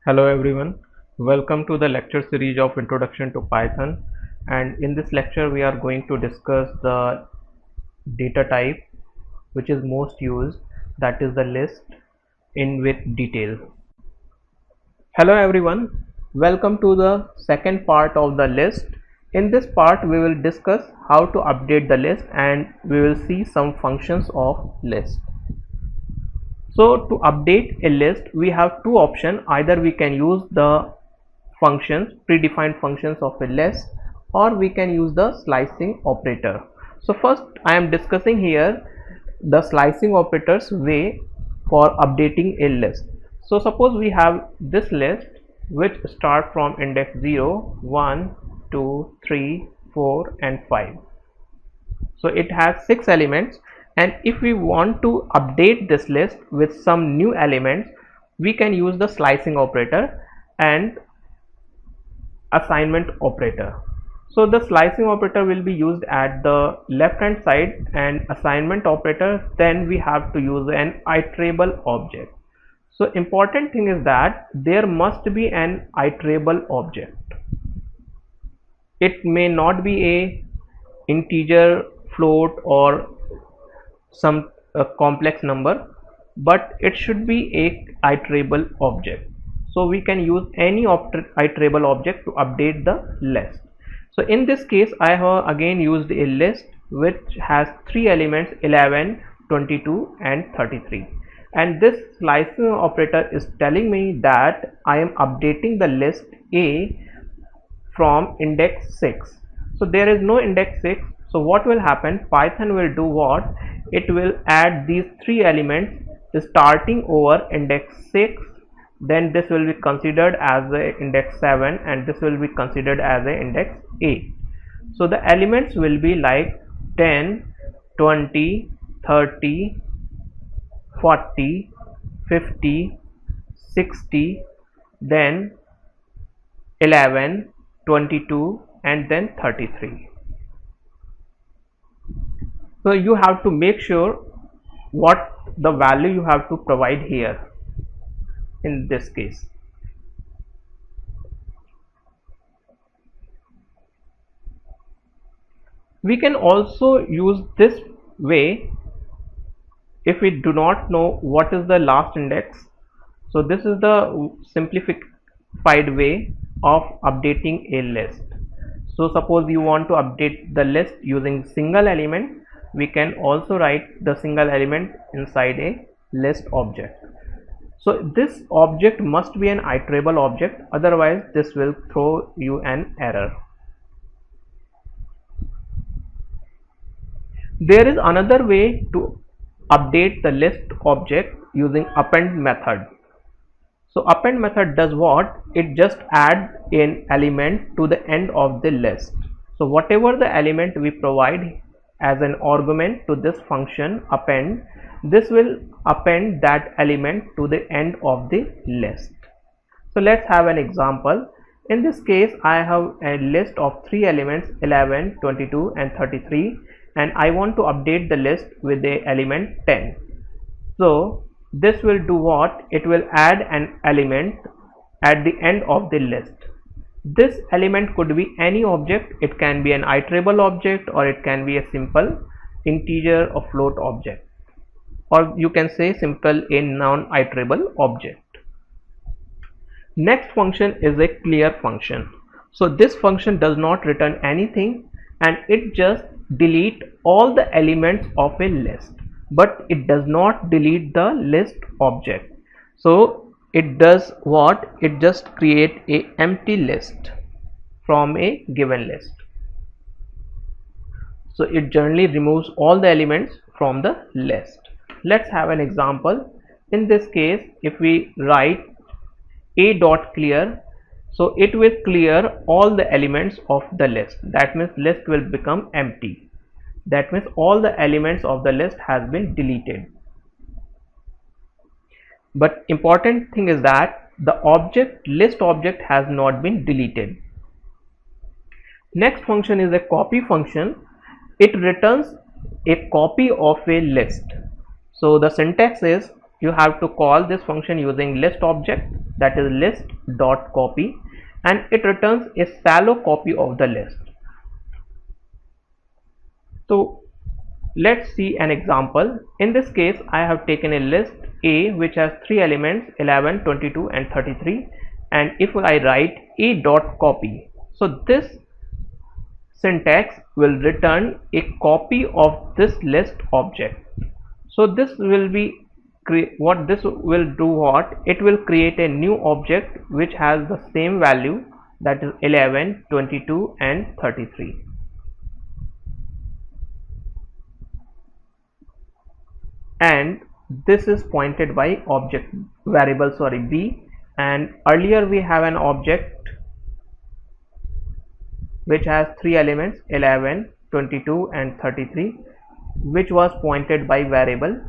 Hello everyone, welcome to the lecture series of Introduction to Python, and in this lecture we are going to discuss the data type which is most used, that is the list, in with detail. Hello everyone, welcome to the second part of the list. In this part we will discuss how to update the list and we will see some functions of list. So to update a list we have two options. Either we can use the functions, predefined functions of a list, or we can use the slicing operator. So first I am discussing here the slicing operators way for updating a list. So suppose we have this list which start from index 0, 1, 2, 3, 4 and 5. So it has 6 elements, and if we want to update this list with some new elements, we can use the slicing operator and assignment operator. So the slicing operator will be used at the left hand side, and assignment operator, then we have to use an iterable object. So important thing is that there must be an iterable object. It may not be a integer, float or some complex number, but it should be a iterable object. So we can use any iterable object to update the list. So in this case I have again used a list which has three elements, 11, 22 and 33, and this slicing operator is telling me that I am updating the list A from index 6. So there is no index 6. So what will happen, Python will do what, it will add these three elements starting over index 6, then this will be considered as a index 7 and this will be considered as a index 8. So the elements will be like 10, 20, 30, 40, 50, 60, then 11, 22 and then 33. So you have to make sure what the value you have to provide here in this case. We can also use this way if we do not know what is the last index. So this is the simplified way of updating a list. So suppose you want to update the list using single element, we can also write the single element inside a list object. So this object must be an iterable object, otherwise this will throw you an error. There is another way to update the list object using append method. So append method does what? It just adds an element to the end of the list. So whatever the element we provide as an argument to this function append, this will append that element to the end of the list. So let's have an example. In this case I have a list of three elements, 11, 22 and 33, and I want to update the list with the element 10. So this will do what? It will add an element at the end of the list. This element could be any object. It can be an iterable object or it can be a simple integer or float object, or you can say simple a non-iterable object. Next function is a clear function. So this function does not return anything and it just delete all the elements of a list, but it does not delete the list object. So it does what? It just create a empty list from a given list. So it generally removes all the elements from the list. Let's have an example. In this case, if we write a dot clear, so it will clear all the elements of the list. That means list will become empty. That means all the elements of the list has been deleted. But important thing is that the object list object has not been deleted. Next function is a copy function. It returns a copy of a list. So the syntax is you have to call this function using list object, that is list dot copy, and it returns a shallow copy of the list. So let's see an example. In this case, I have taken a list A which has 3 elements 11, 22 and 33, and if I write A dot copy, so this syntax will return a copy of this list object. So this will be what this will do, what it will create a new object which has the same value, that is 11, 22 and 33. And this is pointed by object variable B, and earlier we have an object which has 3 elements 11, 22 and 33, which was pointed by variable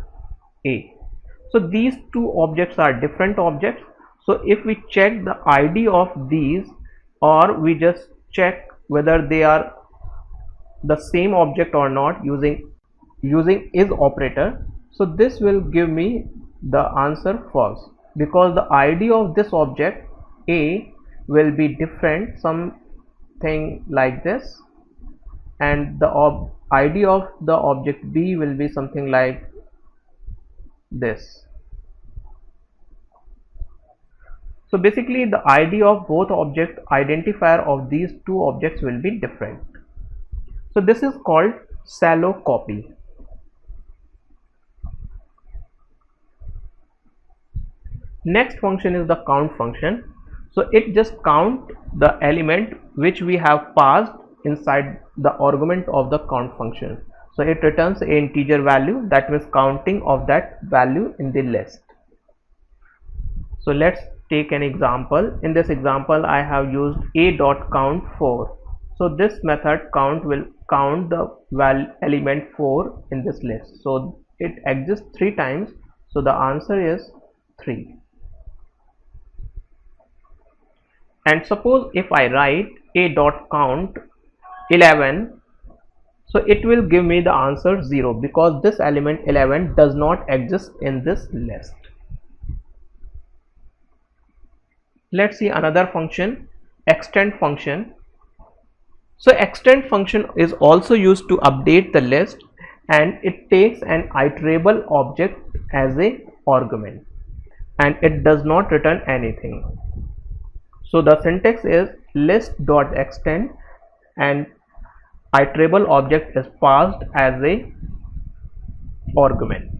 A. So these two objects are different objects. So if we check the ID of these, or we just check whether they are the same object or not using is operator, so this will give me the answer false, because the ID of this object A will be different, something like this, and the ID of the object B will be something like this. So basically the ID of both object identifier of these two objects will be different. So this is called shallow copy. Next function is the count function. So it just count the element which we have passed inside the argument of the count function. So it returns an integer value, that means counting of that value in the list. So let's take an example. In this example I have used a.count 4. So this method count will count the element 4 in this list. So it exists 3 times, so the answer is 3. And suppose if I write a.count 11, so it will give me the answer 0, because this element 11 does not exist in this list. Let's see another function, extend function. So extend function is also used to update the list, and it takes an iterable object as a argument, and it does not return anything. So the syntax is list.extend, and iterable object is passed as a argument.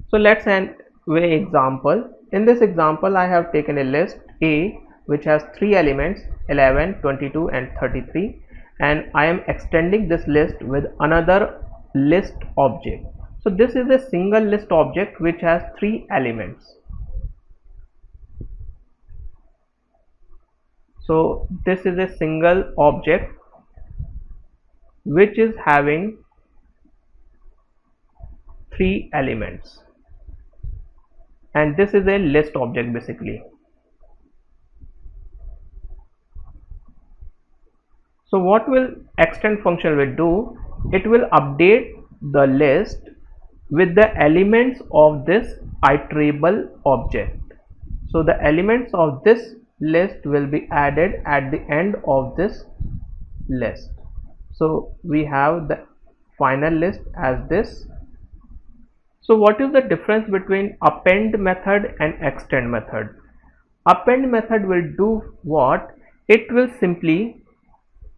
So let's an example. In this example I have taken a list A which has 3 elements 11, 22 and 33, and I am extending this list with another list object. So this is a single list object which has 3 elements. So this is a single object which is having 3 elements, and this is a list object basically. So what will extend function will do, it will update the list with the elements of this iterable object. So the elements of this list will be added at the end of this list. So we have the final list as this. So what is the difference between append method and extend method? Append method will do what? It will simply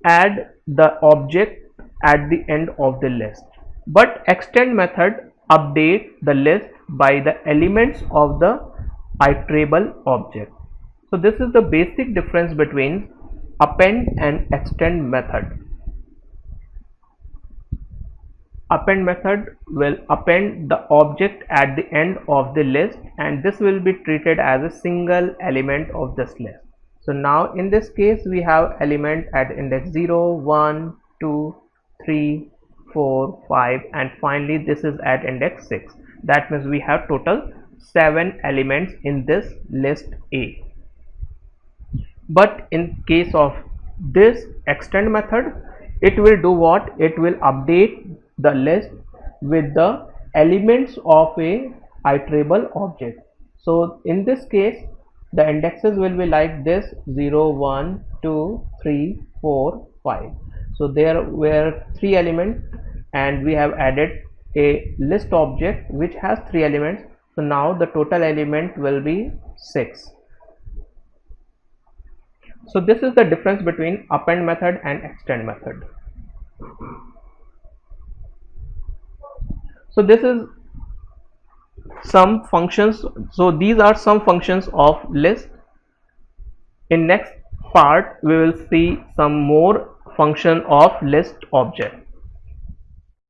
add the object at the end of the list, but extend method update the list by the elements of the iterable object. So this is the basic difference between append and extend method. Append method will append the object at the end of the list, and this will be treated as a single element of this list. So now in this case we have element at index 0, 1, 2, 3, 4, 5, and finally this is at index 6. That means we have total 7 elements in this list A. But in case of this extend method, it will do what? It will update the list with the elements of a iterable object. So in this case the indexes will be like this: 0 1 2 3 4 5. So there were 3 elements and we have added a list object which has 3 elements. So now the total element will be 6. So this is the difference between append method and extend method. So this is some functions. So these are some functions of list. In next part we will see some more function of list object.